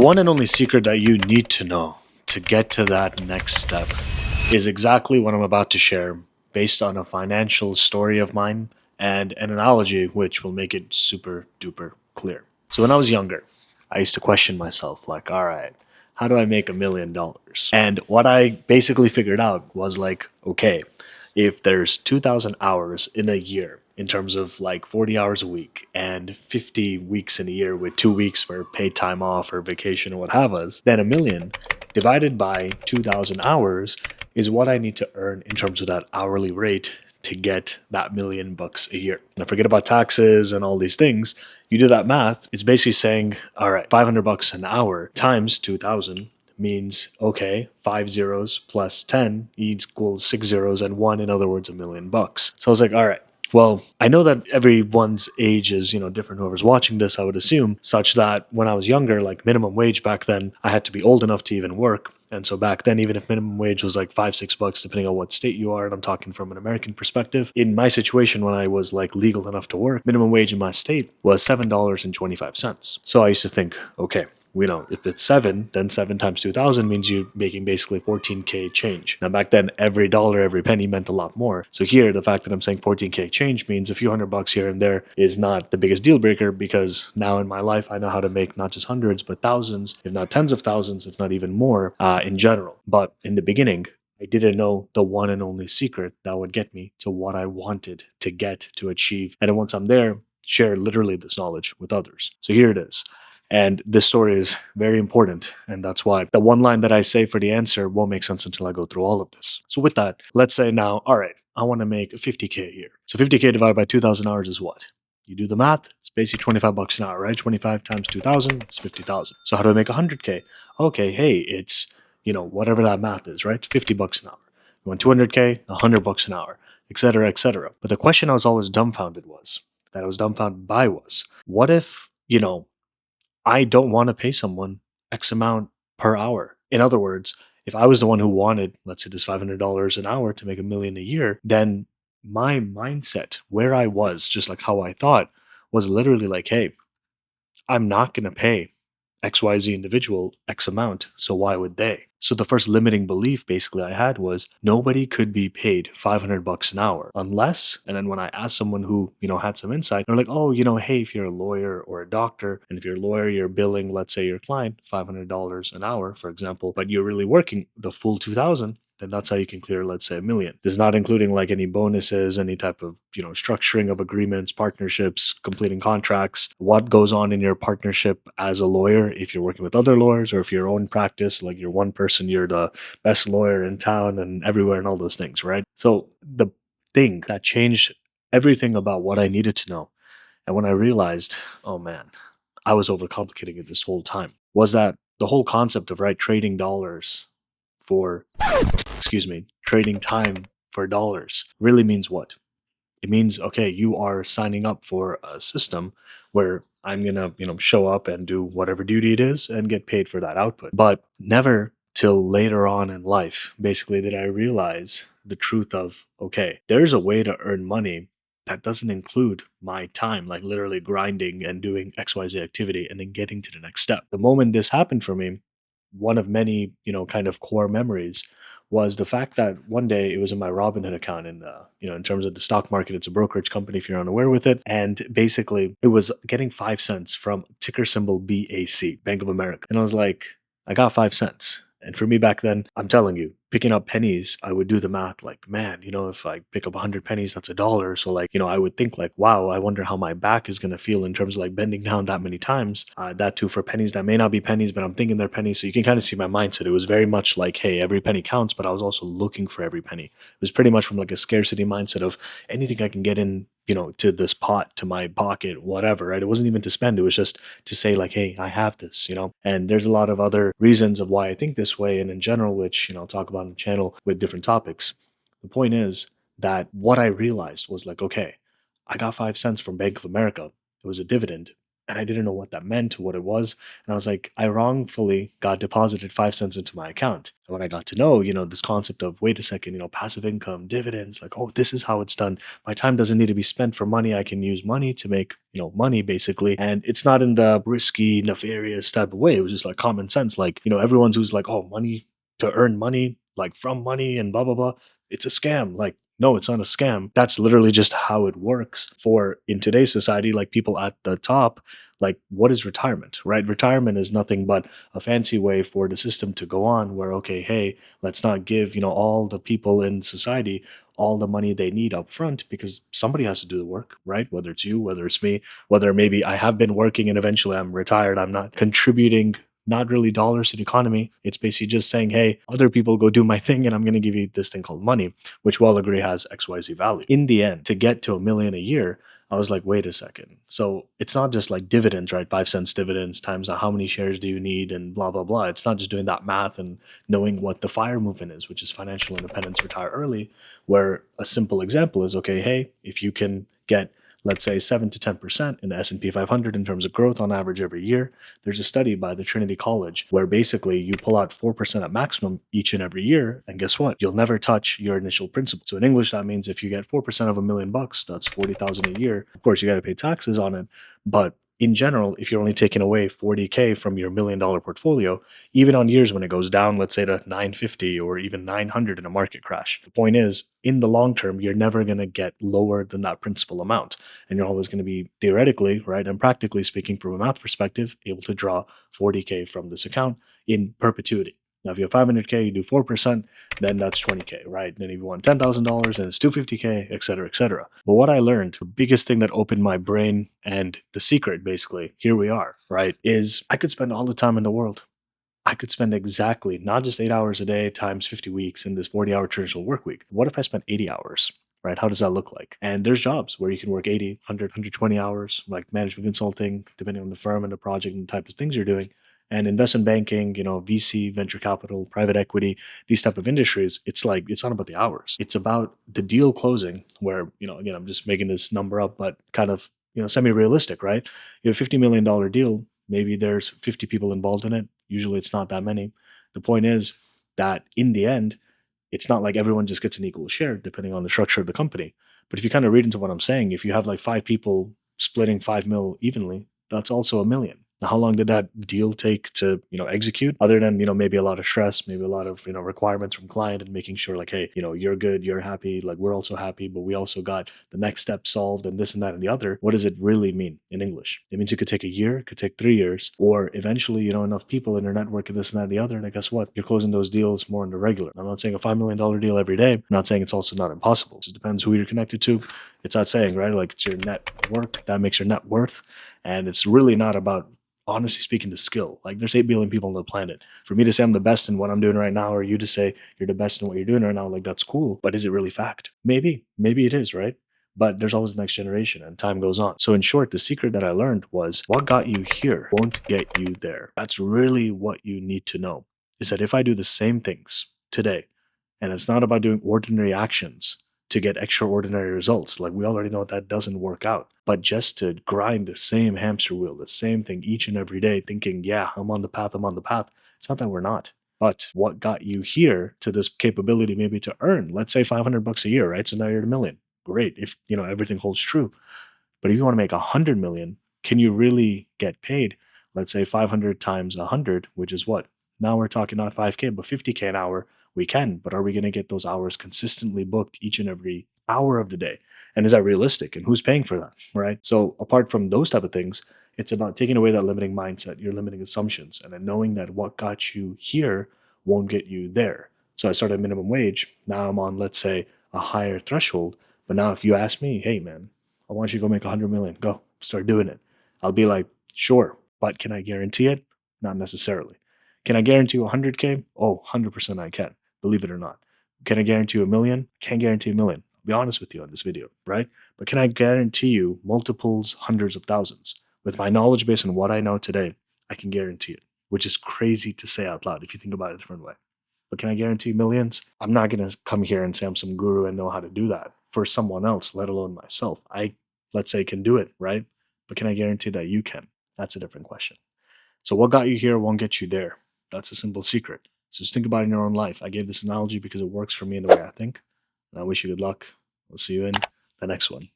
one and only secret that you need to know to get to that next step is exactly what I'm about to share, based on a financial story of mine and an analogy which will make it super duper clear. So, when I was younger, I used to question myself, like, all right, how do I make $1 million? And what I basically figured out was like, okay, if there's 2,000 hours in a year, in terms of like 40 hours a week and 50 weeks in a year with 2 weeks for paid time off or vacation or what have us, then a million divided by 2,000 hours is what I need to earn in terms of that hourly rate to get that $1 million a year. Now, forget about taxes and all these things. You do that math, it's basically saying, all right, $500 an hour times 2,000 means, okay, 5 zeros plus 10 equals 6 zeros and 1, in other words, $1 million. So I was like, all right, well, I know that everyone's age is, different. Whoever's watching this, I would assume, such that when I was younger, like minimum wage back then, I had to be old enough to even work. And so back then, even if minimum wage was like $5, $6, depending on what state you are, and I'm talking from an American perspective, in my situation when I was like legal enough to work, minimum wage in my state was $7.25. So I used to think, okay, we know if it's 7, then 7 times 2,000 means you're making basically 14K change. Now, back then, every dollar, every penny meant a lot more. So here, the fact that I'm saying 14K change means a few $100 here and there is not the biggest deal breaker, because now in my life, I know how to make not just hundreds, but thousands, if not tens of thousands, if not even more in general. But in the beginning, I didn't know the one and only secret that would get me to what I wanted to get to achieve. And then once I'm there, share literally this knowledge with others. So here it is. And this story is very important. And that's why the one line that I say for the answer won't make sense until I go through all of this. So with that, let's say now, all right, I want to make 50K a year. So 50K divided by 2,000 hours is what? You do the math, it's basically $25 an hour, right? 25 times 2,000 is 50,000. So how do I make 100K? Okay, hey, it's, whatever that math is, right? $50 an hour. You want 200K, $100 an hour, et cetera, et cetera. But the question I was always dumbfounded was, what if, I don't want to pay someone X amount per hour? In other words, if I was the one who wanted, let's say, this $500 an hour to make a million a year, then my mindset, where I was, just like how I thought, was literally like, hey, I'm not going to pay XYZ individual X amount, so why would they? So the first limiting belief basically I had was nobody could be paid $500 an hour unless, and then when I asked someone who, had some insight, they're like, oh, hey, if you're a lawyer or a doctor, and if you're a lawyer, you're billing, let's say, your client $500 an hour, for example, but you're really working the full 2,000, then that's how you can clear, let's say, $1 million. This is not including like any bonuses, any type of, structuring of agreements, partnerships, completing contracts, what goes on in your partnership as a lawyer, if you're working with other lawyers, or if you're your own practice, like you're one person, you're the best lawyer in town and everywhere and all those things, right? So the thing that changed everything about what I needed to know, and when I realized, oh man, I was overcomplicating it this whole time, was that the whole concept of, right, trading dollars for, trading time for dollars really means what? It means, okay, you are signing up for a system where I'm going to, show up and do whatever duty it is and get paid for that output. But never till later on in life, basically, did I realize the truth of, okay, there's a way to earn money that doesn't include my time, like literally grinding and doing XYZ activity and then getting to the next step. The moment this happened for me, one of many, kind of core memories was the fact that one day it was in my Robinhood account in the, in terms of the stock market, it's a brokerage company if you're unaware with it. And basically it was getting 5 cents from ticker symbol BAC, Bank of America. And I was like, I got 5 cents. And for me back then, I'm telling you, picking up pennies, I would do the math like, man, if I pick up 100 pennies, that's $1. So like, I would think like, wow, I wonder how my back is going to feel in terms of like bending down that many times. That too for pennies that may not be pennies, but I'm thinking they're pennies. So you can kind of see my mindset. It was very much like, hey, every penny counts, but I was also looking for every penny. It was pretty much from like a scarcity mindset of anything I can get in, to this pot, to my pocket, whatever, right? It wasn't even to spend. It was just to say like, hey, I have this, and there's a lot of other reasons of why I think this way. And in general, which, I'll talk about on the channel with different topics. The point is that what I realized was like, okay, I got 5 cents from Bank of America. It was a dividend. and I didn't know what that meant, what it was. And I was like, I wrongfully got deposited 5 cents into my account. And when I got to know, this concept of, wait a second, passive income, dividends, like, oh, this is how it's done. My time doesn't need to be spent for money. I can use money to make, money basically. And it's not in the risky, nefarious type of way. It was just like common sense. Like, everyone's who's like, oh, money to earn money, like from money and blah, blah, blah. It's a scam. Like, no, it's not a scam. That's literally just how it works for in today's society, like people at the top. Like, what is retirement, right? Retirement is nothing but a fancy way for the system to go on where, okay, hey, let's not give, all the people in society all the money they need up front because somebody has to do the work, right? Whether it's you, whether it's me, whether maybe I have been working and eventually I'm retired, I'm not contributing not really dollars to the economy. It's basically just saying, hey, other people go do my thing and I'm going to give you this thing called money, which we'll agree has XYZ value. In the end, to get to a million a year, I was like, wait a second. So it's not just like dividends, right? 5 cents dividends times how many shares do you need and blah, blah, blah. It's not just doing that math and knowing what the FIRE movement is, which is financial independence, retire early, where a simple example is, okay, hey, if you can get, let's say 7 to 10% in the S&P 500 in terms of growth on average every year. There's a study by the Trinity College where basically you pull out 4% at maximum each and every year. And guess what? You'll never touch your initial principal. So in English, that means if you get 4% of $1,000,000, that's 40,000 a year. Of course, you got to pay taxes on it. But in general, if you're only taking away 40K from your $1,000,000 portfolio, even on years when it goes down, let's say to 950 or even 900 in a market crash, the point is, in the long term, you're never going to get lower than that principal amount. And you're always going to be theoretically, right, and practically speaking from a math perspective, able to draw 40K from this account in perpetuity. Now, if you have 500K, you do 4%, then that's 20K, right? Then if you want $10,000, then it's 250K, et cetera, et cetera. But what I learned, the biggest thing that opened my brain and the secret, basically, here we are, right, is I could spend all the time in the world. I could spend exactly not just 8 hours a day times 50 weeks in this 40-hour traditional work week. What if I spent 80 hours? Right? How does that look like? And there's jobs where you can work 80, 100, 120 hours, like management consulting, depending on the firm and the project and the type of things you're doing. And investment banking, VC, venture capital, private equity, these type of industries, it's like, it's not about the hours. It's about the deal closing where, again, I'm just making this number up, but kind of, semi-realistic, right? You have a $50 million deal. Maybe there's 50 people involved in it. Usually it's not that many. The point is that in the end, it's not like everyone just gets an equal share depending on the structure of the company. But if you kind of read into what I'm saying, if you have like 5 people splitting 5 mil evenly, that's also a million. Now, how long did that deal take to, execute? Other than, maybe a lot of stress, maybe a lot of, requirements from client and making sure like, hey, you're good, you're happy, like we're also happy, but we also got the next step solved and this and that and the other. What does it really mean in English? It means it could take a year, it could take 3 years, or eventually, enough people in your network and this and that and the other. And guess what? You're closing those deals more on the regular. I'm not saying a $5 million deal every day. I'm not saying it's also not impossible. It just depends who you're connected to. It's that saying, right? Like it's your network that makes your net worth. And it's really not about, honestly speaking, the skill. Like there's 8 billion people on the planet. For me to say I'm the best in what I'm doing right now, or you to say you're the best in what you're doing right now, like that's cool. But is it really fact? Maybe it is, right? But there's always the next generation and time goes on. So in short, the secret that I learned was what got you here won't get you there. That's really what you need to know, is that if I do the same things today, and it's not about doing ordinary actions to get extraordinary results. Like we already know that doesn't work out. But just to grind the same hamster wheel, the same thing each and every day, thinking, yeah, I'm on the path, I'm on the path. It's not that we're not. But what got you here to this capability maybe to earn, let's say $500 a year, right? So now you're at a million. Great. If everything holds true. But if you want to make 100 million, can you really get paid? Let's say 500 times 100, which is what? Now we're talking not 5K, but 50K an hour. We can, but are we going to get those hours consistently booked each and every hour of the day? And is that realistic? And who's paying for that, right? So apart from those type of things, it's about taking away that limiting mindset, your limiting assumptions, and then knowing that what got you here won't get you there. So I started minimum wage. Now I'm on, let's say, a higher threshold. But now if you ask me, hey man, I want you to go make 100 million, go start doing it. I'll be like, sure, but can I guarantee it? Not necessarily. Can I guarantee you 100K? Oh, 100% I can, believe it or not. Can I guarantee you a million? Can't guarantee a million. I'll be honest with you on this video, right? But can I guarantee you multiples, hundreds of thousands? With my knowledge base and what I know today, I can guarantee it, which is crazy to say out loud if you think about it a different way. But can I guarantee millions? I'm not going to come here and say I'm some guru and know how to do that for someone else, let alone myself. I, let's say, can do it, right? But can I guarantee that you can? That's a different question. So, what got you here won't get you there. That's a simple secret. So, just think about it in your own life. I gave this analogy because it works for me in the way I think. And I wish you good luck. We'll see you in the next one.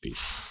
Peace.